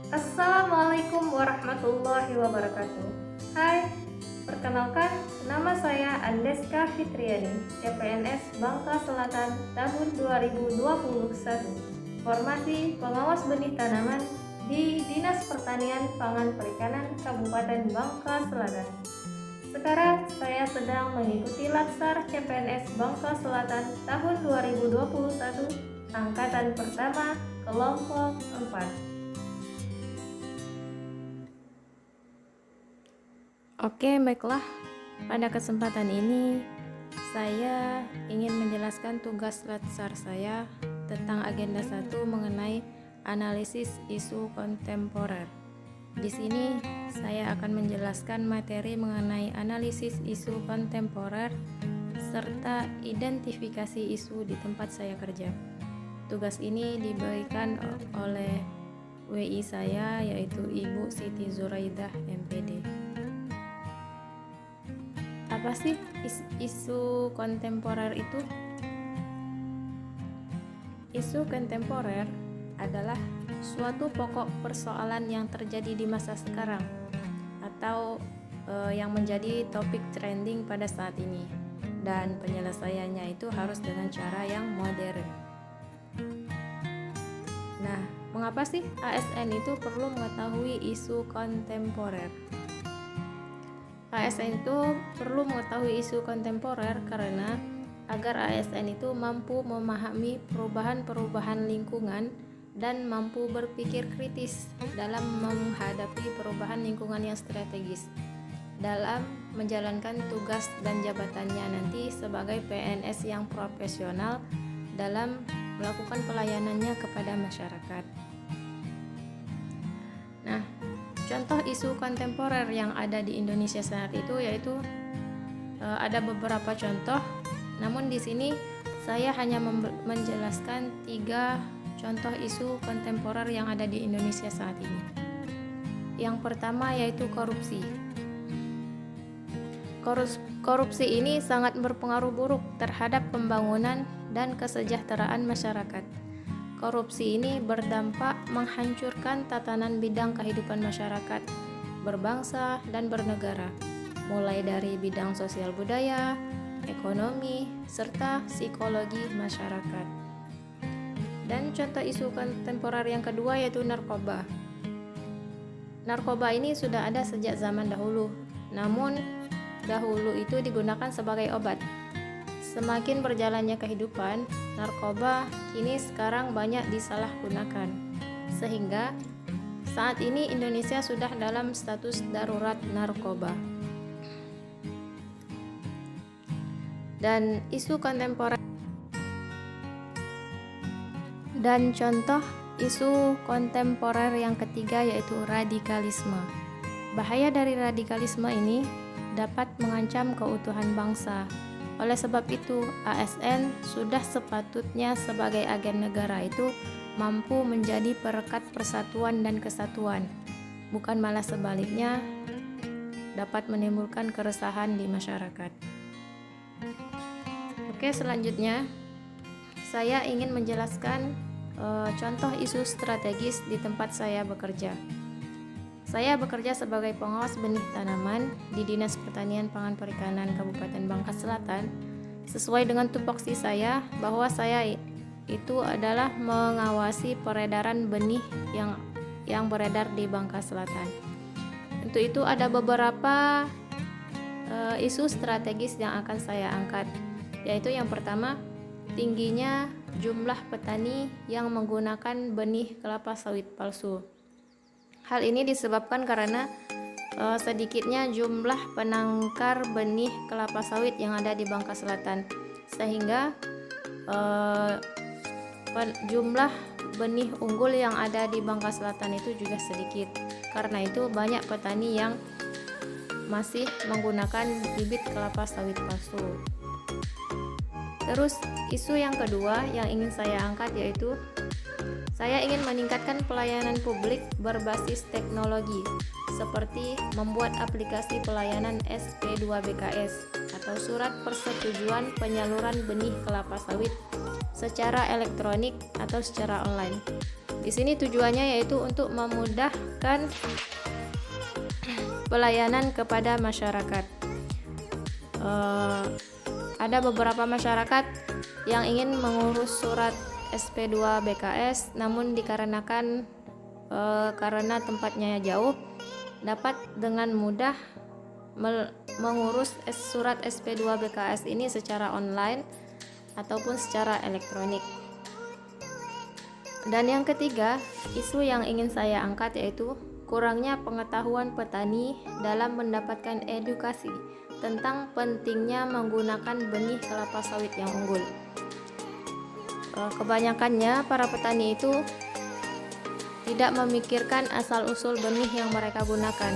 Assalamualaikum warahmatullahi wabarakatuh. Hai, perkenalkan nama saya Andeska Fitriani, CPNS Bangka Selatan tahun 2021. Formasi pengawas benih tanaman di Dinas Pertanian Pangan Perikanan Kabupaten Bangka Selatan. Sekarang saya sedang mengikuti Latsar CPNS Bangka Selatan tahun 2021, angkatan pertama, kelompok 4. Oke, baiklah. Pada kesempatan ini, saya ingin menjelaskan tugas latsar saya tentang agenda 1 mengenai analisis isu kontemporer. Di sini, saya akan menjelaskan materi mengenai analisis isu kontemporer serta identifikasi isu di tempat saya kerja. Tugas ini diberikan oleh WI saya, yaitu Ibu Siti Zuraidah, MPD. Apa sih isu kontemporer itu? Isu kontemporer adalah suatu pokok persoalan yang terjadi di masa sekarang atau yang menjadi topik trending pada saat ini, dan penyelesaiannya itu harus dengan cara yang modern. Nah, mengapa sih ASN itu perlu mengetahui isu kontemporer? ASN itu perlu mengetahui isu kontemporer karena agar ASN itu mampu memahami perubahan-perubahan lingkungan dan mampu berpikir kritis dalam menghadapi perubahan lingkungan yang strategis dalam menjalankan tugas dan jabatannya nanti sebagai PNS yang profesional dalam melakukan pelayanannya kepada masyarakat. Nah, contoh isu kontemporer yang ada di Indonesia saat itu yaitu ada beberapa contoh, namun di sini saya hanya menjelaskan 3 contoh isu kontemporer yang ada di Indonesia saat ini. Yang pertama yaitu korupsi. Korupsi ini sangat berpengaruh buruk terhadap pembangunan dan kesejahteraan masyarakat. Korupsi ini berdampak menghancurkan tatanan bidang kehidupan masyarakat, berbangsa, dan bernegara, mulai dari bidang sosial budaya, ekonomi, serta psikologi masyarakat. Dan contoh isu kontemporer yang kedua yaitu narkoba. Narkoba ini sudah ada sejak zaman dahulu, namun dahulu itu digunakan sebagai obat. Semakin berjalannya kehidupan, narkoba kini sekarang banyak disalahgunakan, sehingga saat ini Indonesia sudah dalam status darurat narkoba. Dan isu kontemporer dan contoh isu kontemporer yang ketiga yaitu radikalisme. Bahaya dari radikalisme ini dapat mengancam keutuhan bangsa. Oleh sebab itu, ASN sudah sepatutnya sebagai agen negara itu mampu menjadi perekat persatuan dan kesatuan, bukan malah sebaliknya dapat menimbulkan keresahan di masyarakat. Oke, selanjutnya saya ingin menjelaskan contoh isu strategis di tempat saya bekerja. Saya bekerja sebagai pengawas benih tanaman di Dinas Pertanian Pangan Perikanan Kabupaten Bangka Selatan. Sesuai dengan tupoksi saya bahwa saya itu adalah mengawasi peredaran benih yang beredar di Bangka Selatan. Untuk itu ada beberapa isu strategis yang akan saya angkat, yaitu yang pertama, tingginya jumlah petani yang menggunakan benih kelapa sawit palsu. Hal ini disebabkan karena sedikitnya jumlah penangkar benih kelapa sawit yang ada di Bangka Selatan, sehingga jumlah benih unggul yang ada di Bangka Selatan itu juga sedikit. Karena itu banyak petani yang masih menggunakan bibit kelapa sawit palsu. Terus isu yang kedua yang ingin saya angkat yaitu saya ingin meningkatkan pelayanan publik berbasis teknologi, seperti membuat aplikasi pelayanan SP2BKS atau surat persetujuan penyaluran benih kelapa sawit secara elektronik atau secara online. Di sini tujuannya yaitu untuk memudahkan pelayanan kepada masyarakat. Ada beberapa masyarakat yang ingin mengurus surat SP2 BKS, namun dikarenakan karena tempatnya jauh, dapat dengan mudah mengurus surat SP2 BKS ini secara online ataupun secara elektronik. Dan yang ketiga, isu yang ingin saya angkat yaitu kurangnya pengetahuan petani dalam mendapatkan edukasi tentang pentingnya menggunakan benih kelapa sawit yang unggul. Kebanyakannya para petani itu tidak memikirkan asal-usul benih yang mereka gunakan.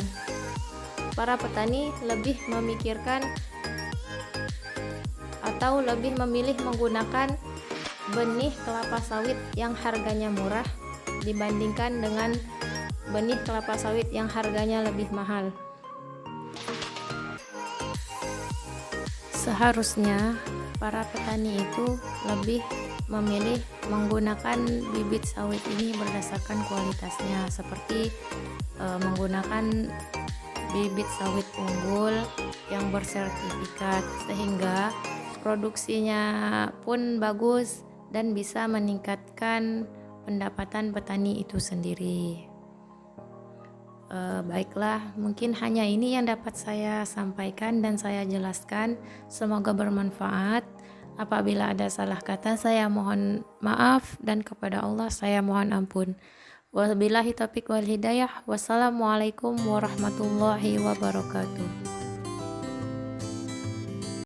Para petani lebih memikirkan atau lebih memilih menggunakan benih kelapa sawit yang harganya murah dibandingkan dengan benih kelapa sawit yang harganya lebih mahal. Seharusnya para petani itu lebih memilih menggunakan bibit sawit ini berdasarkan kualitasnya, seperti menggunakan bibit sawit unggul yang bersertifikat, sehingga produksinya pun bagus dan bisa meningkatkan pendapatan petani itu sendiri. Baiklah, mungkin hanya ini yang dapat saya sampaikan dan saya jelaskan. Semoga bermanfaat. Apabila ada salah kata, saya mohon maaf, dan kepada Allah saya mohon ampun. Wabillahi taufiq wal hidayah. Wassalamualaikum warahmatullahi wabarakatuh.